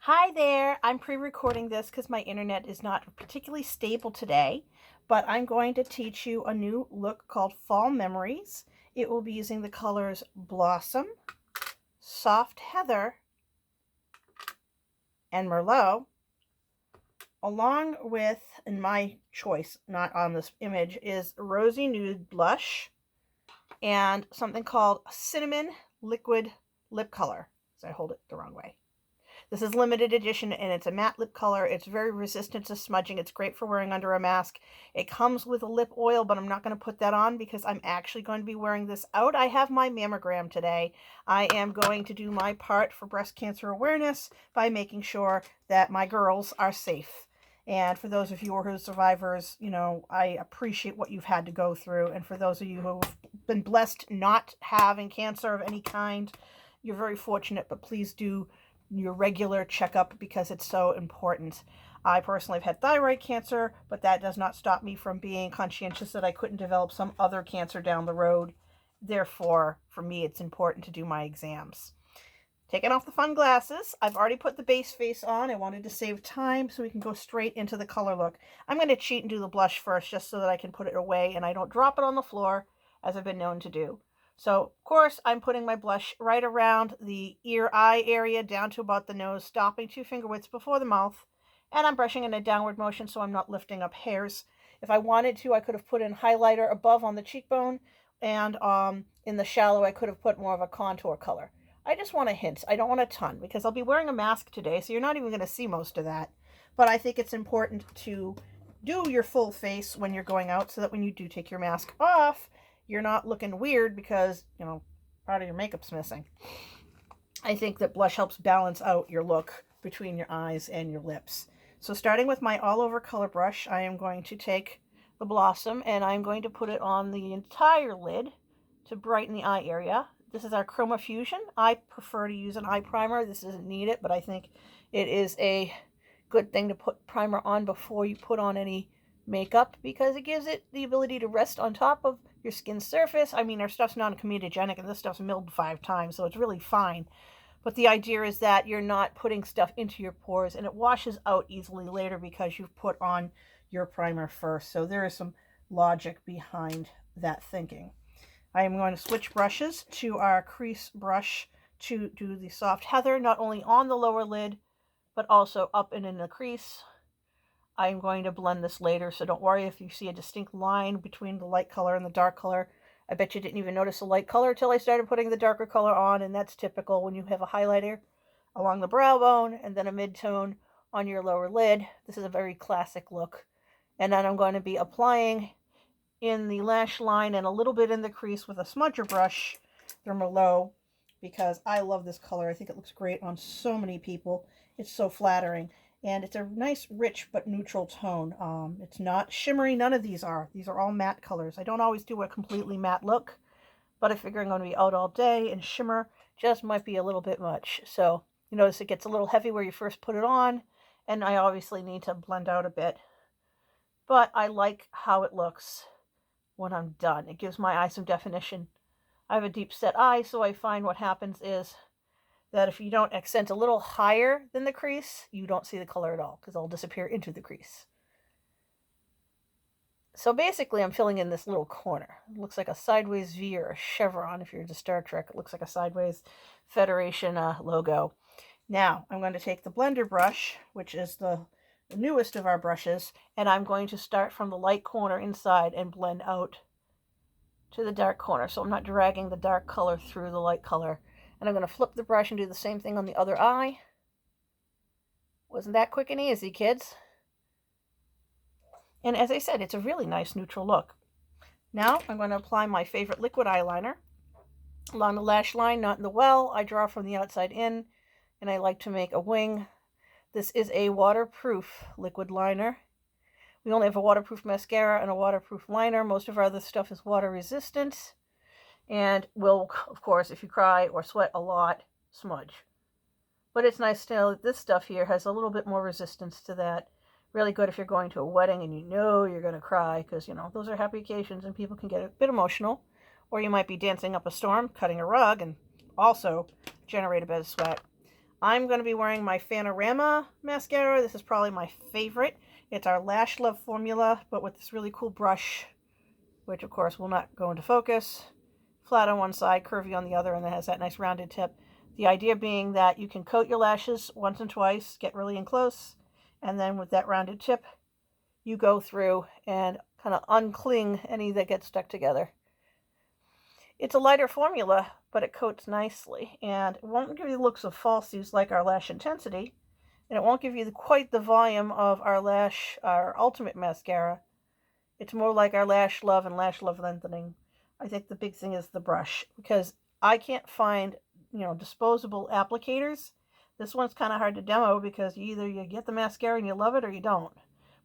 Hi there. I'm pre-recording this because my internet is not particularly stable today, but I'm going to teach you a new look called Fall Memories. It will be using the colors Blossom, Soft Heather, and Merlot, along with, and my choice, not on this image, is Rosy Nude Blush and something called Cinnamon Liquid Lip Color. So I hold it the wrong way. This is limited edition and it's a matte lip color. It's very resistant to smudging. It's great for wearing under a mask. It comes with a lip oil, but I'm not going to put that on because I'm actually going to be wearing this out. I have my mammogram today. I am going to do my part for breast cancer awareness by making sure that my girls are safe. And for those of you who are survivors, I appreciate what you've had to go through. And for those of you who've been blessed not having cancer of any kind, you're very fortunate, but please do your regular checkup because it's so important. I personally have had thyroid cancer, but that does not stop me from being conscientious that I couldn't develop some other cancer down the road. Therefore, for me, it's important to do my exams. Taking off the fun glasses, I've already put the base face on. I wanted to save time so we can go straight into the color look. I'm going to cheat and do the blush first just so that I can put it away and I don't drop it on the floor as I've been known to do. So, of course, I'm putting my blush right around the ear-eye area down to about the nose, stopping 2 finger widths before the mouth, and I'm brushing in a downward motion so I'm not lifting up hairs. If I wanted to, I could have put in highlighter above on the cheekbone, and in the shallow, I could have put more of a contour color. I just want a hint. I don't want a ton because I'll be wearing a mask today, so you're not even going to see most of that. But I think it's important to do your full face when you're going out so that when you do take your mask off, you're not looking weird because, part of your makeup's missing. I think that blush helps balance out your look between your eyes and your lips. So starting with my all over color brush, I am going to take the Blossom and I'm going to put it on the entire lid to brighten the eye area. This is our Chroma Fusion. I prefer to use an eye primer. This doesn't need it, but I think it is a good thing to put primer on before you put on any makeup because it gives it the ability to rest on top of your skin surface. I mean, our stuff's non-comedogenic and this stuff's milled 5 times, so it's really fine. But the idea is that you're not putting stuff into your pores and it washes out easily later because you've put on your primer first. So there is some logic behind that thinking. I am going to switch brushes to our crease brush to do the Soft Heather, not only on the lower lid, but also up and in the crease. I'm going to blend this later, so don't worry if you see a distinct line between the light color and the dark color. I bet you didn't even notice the light color until I started putting the darker color on, and that's typical when you have a highlighter along the brow bone and then a mid-tone on your lower lid. This is a very classic look. And then I'm going to be applying in the lash line and a little bit in the crease with a smudger brush, the Merlot, because I love this color. I think it looks great on so many people. It's so flattering. And it's a nice, rich, but neutral tone. It's not shimmery. None of these are. These are all matte colors. I don't always do a completely matte look, but I figure I'm going to be out all day, and shimmer just might be a little bit much. So you notice it gets a little heavy where you first put it on, and I obviously need to blend out a bit. But I like how it looks when I'm done. It gives my eye some definition. I have a deep set eye, so I find what happens is that if you don't accent a little higher than the crease, you don't see the color at all because it'll disappear into the crease. So basically, I'm filling in this little corner. It looks like a sideways V or a chevron. If you're into Star Trek, it looks like a sideways Federation logo. Now, I'm going to take the blender brush, which is the newest of our brushes, and I'm going to start from the light corner inside and blend out to the dark corner. So I'm not dragging the dark color through the light color. And I'm going to flip the brush and do the same thing on the other eye. Wasn't that quick and easy, kids? And as I said, it's a really nice neutral look. Now I'm going to apply my favorite liquid eyeliner along the lash line, not in the well. I draw from the outside in, and I like to make a wing. This is a waterproof liquid liner. We only have a waterproof mascara and a waterproof liner. Most of our other stuff is water resistant. And will, of course, if you cry or sweat a lot, smudge. But it's nice to know that this stuff here has a little bit more resistance to that. Really good if you're going to a wedding and you know you're going to cry because, those are happy occasions and people can get a bit emotional. Or you might be dancing up a storm, cutting a rug, and also generate a bit of sweat. I'm going to be wearing my Fanorama mascara. This is probably my favorite. It's our Lash Love formula, but with this really cool brush, which of course will not go into focus. Flat on one side, curvy on the other, and it has that nice rounded tip. The idea being that you can coat your lashes once and twice, get really in close, and then with that rounded tip, you go through and kind of uncling any that get stuck together. It's a lighter formula, but it coats nicely, and it won't give you the looks of falsies like our Lash Intensity, and it won't give you quite the volume of our Ultimate Mascara. It's more like our Lash Love and Lash Love Lengthening. I think the big thing is the brush, because I can't find, disposable applicators. This one's kind of hard to demo because either you get the mascara and you love it or you don't.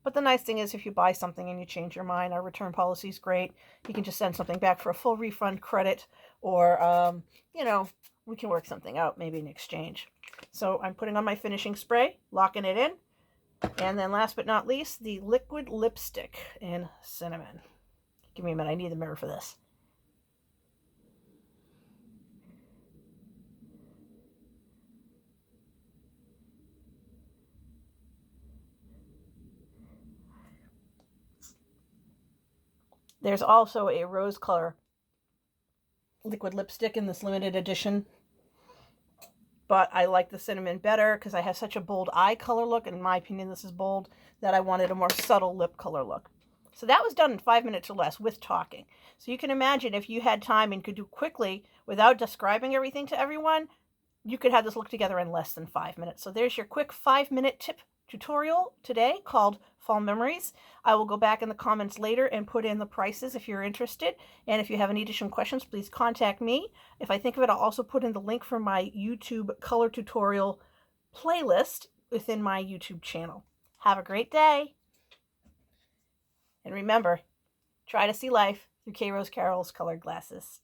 But the nice thing is if you buy something and you change your mind, our return policy is great. You can just send something back for a full refund credit, or, we can work something out, maybe in exchange. So I'm putting on my finishing spray, locking it in. And then last but not least, the liquid lipstick in Cinnamon. Give me a minute, I need the mirror for this. There's also a rose color liquid lipstick in this limited edition, but I like the Cinnamon better because I have such a bold eye color look, and in my opinion this is bold, that I wanted a more subtle lip color look. So that was done in 5 minutes or less with talking. So you can imagine if you had time and could do quickly without describing everything to everyone, you could have this look together in less than 5 minutes. So there's your quick 5-minute tip tutorial today called Fall Memories. I will go back in the comments later and put in the prices if you're interested. And if you have any additional questions, please contact me. If I think of it, I'll also put in the link for my YouTube color tutorial playlist within my YouTube channel. Have a great day. And remember, try to see life through K. Rose Carroll's colored glasses.